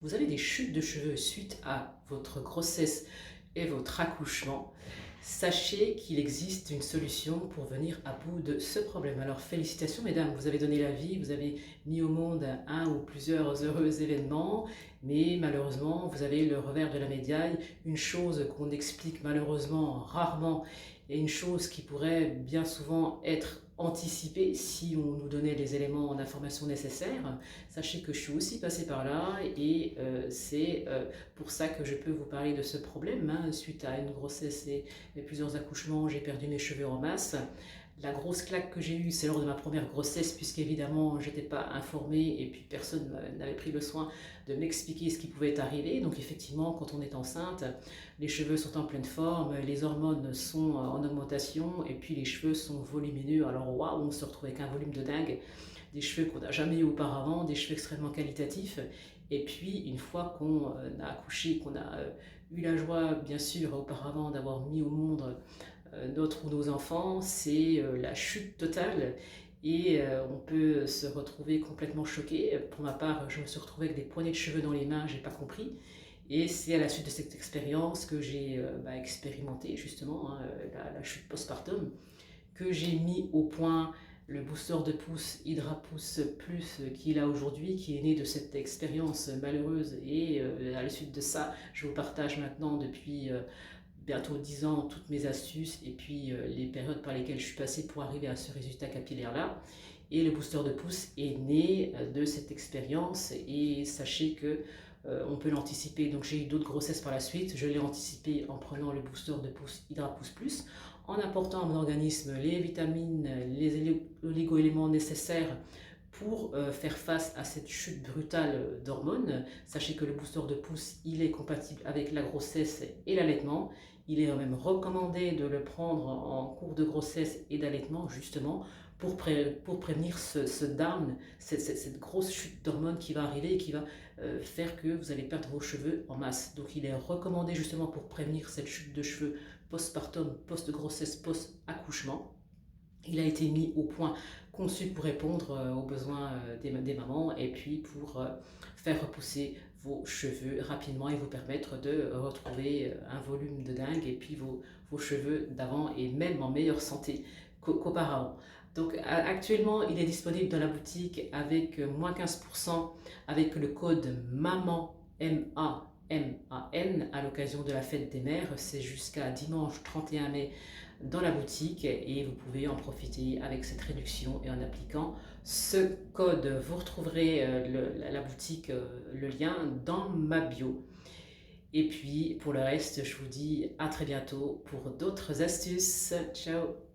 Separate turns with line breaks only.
Vous avez des chutes de cheveux suite à votre grossesse et votre accouchement, sachez qu'il existe une solution pour venir à bout de ce problème. Alors félicitations mesdames, vous avez donné la vie, vous avez mis au monde un ou plusieurs heureux événements, mais malheureusement vous avez le revers de la médaille, une chose qu'on explique malheureusement rarement et une chose qui pourrait bien souvent être anticipée si on nous donnait les éléments d'information nécessaires. Sachez que je suis aussi passée par là et c'est pour ça que je peux vous parler de ce problème. Hein. Suite à une grossesse et plusieurs accouchements, j'ai perdu mes cheveux en masse. La grosse claque que j'ai eue, c'est lors de ma première grossesse, puisqu'évidemment, je n'étais pas informée et puis personne n'avait pris le soin de m'expliquer ce qui pouvait arriver. Donc effectivement, quand on est enceinte, les cheveux sont en pleine forme, les hormones sont en augmentation et puis les cheveux sont volumineux. Alors waouh, on se retrouve avec un volume de dingue, des cheveux qu'on n'a jamais eu auparavant, des cheveux extrêmement qualitatifs. Et puis, une fois qu'on a accouché, qu'on a eu la joie, bien sûr, auparavant d'avoir mis au monde notre ou nos enfants, c'est la chute totale et on peut se retrouver complètement choqué. Pour ma part, je me suis retrouvée avec des poignées de cheveux dans les mains, j'ai pas compris. Et c'est à la suite de cette expérience que j'ai expérimenté justement hein, la chute postpartum, que j'ai mis au point le booster de pouce Hydra Pouce Plus qu'il a aujourd'hui, qui est né de cette expérience malheureuse. Et à la suite de ça, je vous partage maintenant depuis bientôt 10 ans toutes mes astuces et puis les périodes par lesquelles je suis passée pour arriver à ce résultat capillaire là. Et le booster de pouce est né de cette expérience et sachez que on peut l'anticiper. Donc j'ai eu d'autres grossesses par la suite, je l'ai anticipé en prenant le booster de pouce Hydra Pouce Plus, en apportant à mon organisme les vitamines, les oligo-éléments nécessaires pour faire face à cette chute brutale d'hormones. Sachez que le booster de pouce, il est compatible avec la grossesse et l'allaitement. Il est même recommandé de le prendre en cours de grossesse et d'allaitement, justement, pour prévenir ce down, cette grosse chute d'hormones qui va arriver et qui va faire que vous allez perdre vos cheveux en masse. Donc il est recommandé justement pour prévenir cette chute de cheveux postpartum, post-grossesse, post-accouchement. Il a été mis au point, conçu pour répondre aux besoins des mamans et puis pour faire repousser vos cheveux rapidement et vous permettre de retrouver un volume de dingue et puis vos cheveux d'avant et même en meilleure santé qu'auparavant. Donc actuellement, il est disponible dans la boutique avec moins 15% avec le code MAMAN, M-A-M-A-N, à l'occasion de la fête des mères. C'est jusqu'à dimanche 31 mai dans la boutique et vous pouvez en profiter avec cette réduction et en appliquant ce code. Vous retrouverez la boutique, le lien dans ma bio. Et puis pour le reste, je vous dis à très bientôt pour d'autres astuces. Ciao!